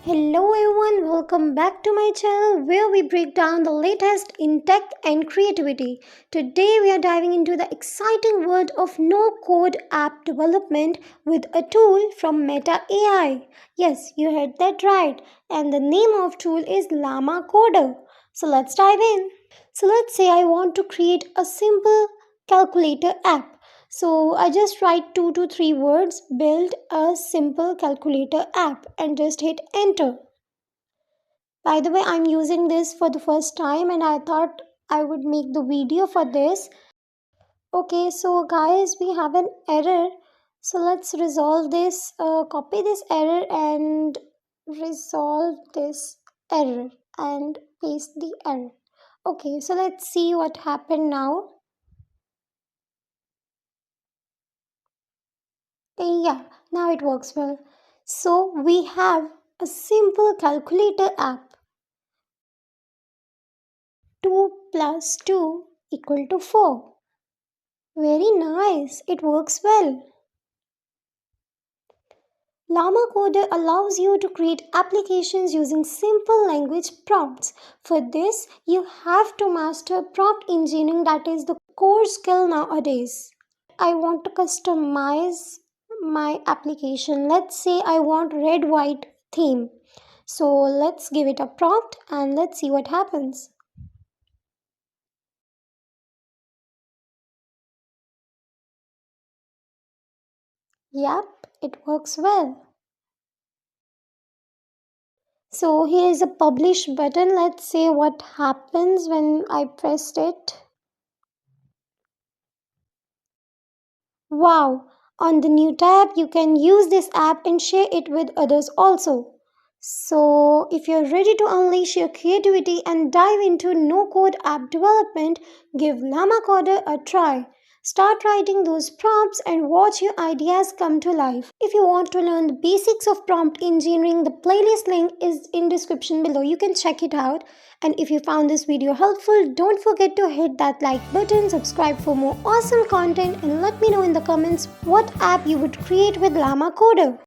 Hello everyone, welcome back to my channel where we break down the latest in tech and creativity. Today we are diving into the exciting world of no-code app development with a tool from Meta AI. Yes, you heard that right. And the name of tool is Llama Coder. So let's dive in. So let's say I want to create a simple calculator app. So I just write 2 to 3 words, build a simple calculator app and just hit enter. By the way, I'm using this for the first time and I thought I would make the video for this. Okay, so guys, we have an error. So let's resolve this, copy this error and resolve this error and paste the error. Okay, so let's see what happened now. Yeah, now it works well. So we have a simple calculator app. 2 plus 2 equal to 4. Very nice, it works well. Llama Coder allows you to create applications using simple language prompts. For this, you have to master prompt engineering, that is the core skill nowadays. I want to customize my application. Let's say I want red white theme. So let's give it a prompt and let's see what happens. Yep, it works well. So here is a publish button. Let's say what happens when I pressed it. Wow! On the new tab, you can use this app and share it with others also. So, if you're ready to unleash your creativity and dive into no code app development, give Llama Coder a try. Start writing those prompts and watch your ideas come to life. If you want to learn the basics of prompt engineering, the playlist link is in description below. You can check it out. And if you found this video helpful, don't forget to hit that like button, subscribe for more awesome content, and let me know in the comments what app you would create with Llama Coder.